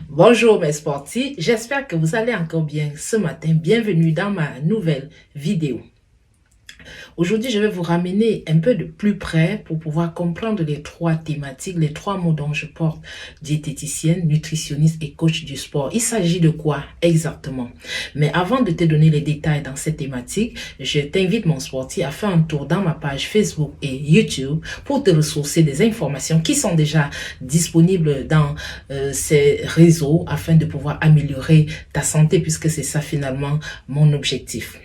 Bonjour mes sportifs, j'espère que vous allez encore bien ce matin. Bienvenue dans ma nouvelle vidéo. Aujourd'hui, je vais vous ramener un peu de plus près pour pouvoir comprendre les trois thématiques, les trois mots dont je porte: diététicienne, nutritionniste et coach du sport. Il s'agit de quoi exactement? Mais avant de te donner les détails dans cette thématique, je t'invite, mon sportif, à faire un tour dans ma page Facebook et YouTube pour te ressourcer des informations qui sont déjà disponibles dans ces réseaux afin de pouvoir améliorer ta santé, puisque c'est ça finalement mon objectif.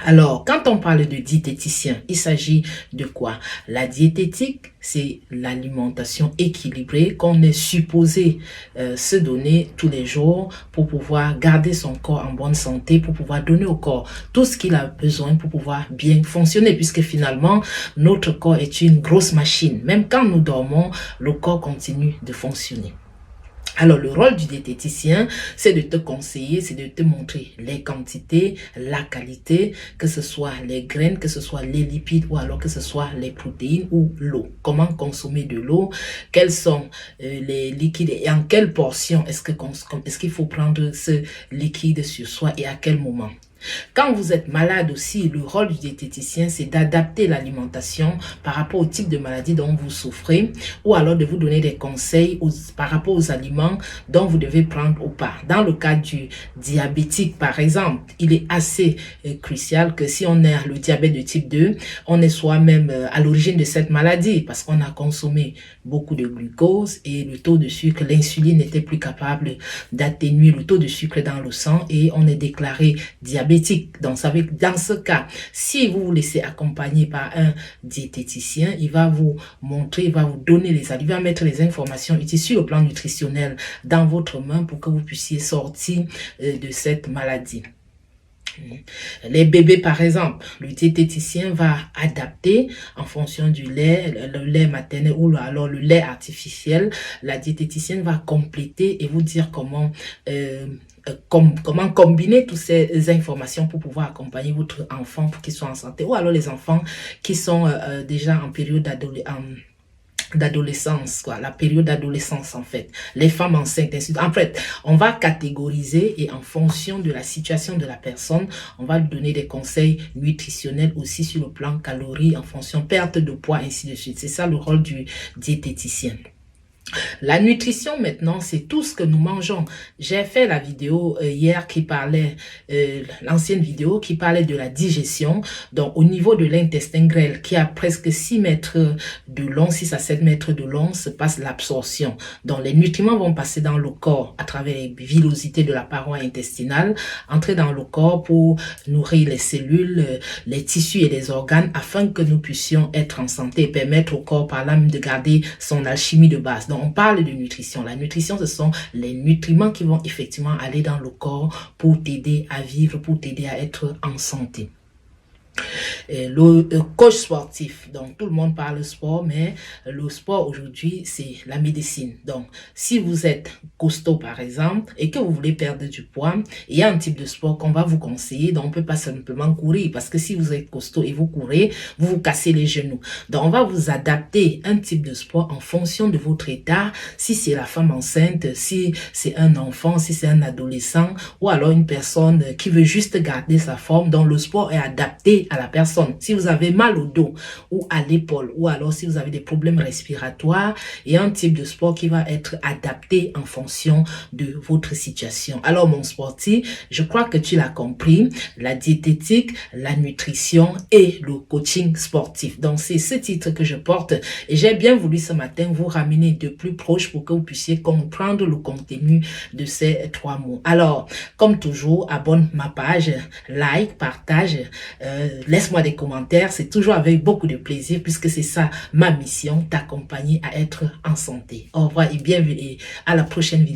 Alors, quand on parle de diététicien, il s'agit de quoi? La diététique, c'est l'alimentation équilibrée qu'on est supposé se donner tous les jours pour pouvoir garder son corps en bonne santé, pour pouvoir donner au corps tout ce qu'il a besoin pour pouvoir bien fonctionner, puisque finalement, notre corps est une grosse machine. Même quand nous dormons, le corps continue de fonctionner. Alors, le rôle du diététicien, c'est de te conseiller, c'est de te montrer les quantités, la qualité, que ce soit les graines, que ce soit les lipides ou alors que ce soit les protéines ou l'eau. Comment consommer de l'eau, quels sont les liquides et en quelle portion est-ce qu'il faut prendre ce liquide sur soi et à quel moment. Quand vous êtes malade aussi, le rôle du diététicien, c'est d'adapter l'alimentation par rapport au type de maladie dont vous souffrez, ou alors de vous donner des conseils par rapport aux aliments dont vous devez prendre ou pas. Dans le cas du diabétique, par exemple, il est assez crucial que si on a le diabète de type 2, on est soi-même à l'origine de cette maladie parce qu'on a consommé beaucoup de glucose et le taux de sucre, l'insuline n'était plus capable d'atténuer le taux de sucre dans le sang et on est déclaré diabétique. Donc, dans ce cas, si vous vous laissez accompagner par un diététicien, il va vous montrer, il va vous donner les aliments, il va mettre les informations utiles sur le plan nutritionnel dans votre main pour que vous puissiez sortir de cette maladie. Les bébés, par exemple, le diététicien va adapter en fonction du lait, le lait maternel ou alors le lait artificiel. La diététicienne va compléter et vous dire comment combiner toutes ces informations pour pouvoir accompagner votre enfant pour qu'il soit en santé, ou alors les enfants qui sont déjà en période d'adolescence, la période d'adolescence en fait, les femmes enceintes, ainsi de suite. En fait, on va catégoriser et en fonction de la situation de la personne, on va lui donner des conseils nutritionnels aussi sur le plan calories, en fonction perte de poids, ainsi de suite. C'est ça le rôle du diététicien. La nutrition maintenant, c'est tout ce que nous mangeons. J'ai fait la vidéo hier qui parlait, l'ancienne vidéo qui parlait de la digestion. Donc au niveau de l'intestin grêle qui a presque 6 mètres de long, 6 à 7 mètres de long, se passe l'absorption. Donc les nutriments vont passer dans le corps à travers les villosités de la paroi intestinale, entrer dans le corps pour nourrir les cellules, les tissus et les organes afin que nous puissions être en santé et permettre au corps par là même de garder son alchimie de base. Donc, on parle de nutrition. La nutrition, ce sont les nutriments qui vont effectivement aller dans le corps pour t'aider à vivre, pour t'aider à être en santé. Le coach sportif, donc tout le monde parle sport, mais le sport aujourd'hui c'est la médecine. Donc si vous êtes costaud par exemple et que vous voulez perdre du poids, il y a un type de sport qu'on va vous conseiller. Donc on peut pas simplement courir, parce que si vous êtes costaud et vous courez, vous vous cassez les genoux. Donc on va vous adapter un type de sport en fonction de votre état, si c'est la femme enceinte, si c'est un enfant, si c'est un adolescent, ou alors une personne qui veut juste garder sa forme. Donc le sport est adapté à la personne. Si vous avez mal au dos ou à l'épaule, ou alors si vous avez des problèmes respiratoires, il y a un type de sport qui va être adapté en fonction de votre situation. Alors mon sportif, je crois que tu l'as compris, la diététique, la nutrition et le coaching sportif. Donc c'est ce titre que je porte et j'ai bien voulu ce matin vous ramener de plus proche pour que vous puissiez comprendre le contenu de ces trois mots. Alors, comme toujours, abonne ma page, like, partage, laisse-moi des commentaires, c'est toujours avec beaucoup de plaisir puisque c'est ça ma mission, t'accompagner à être en santé. Au revoir et bienvenue à la prochaine vidéo.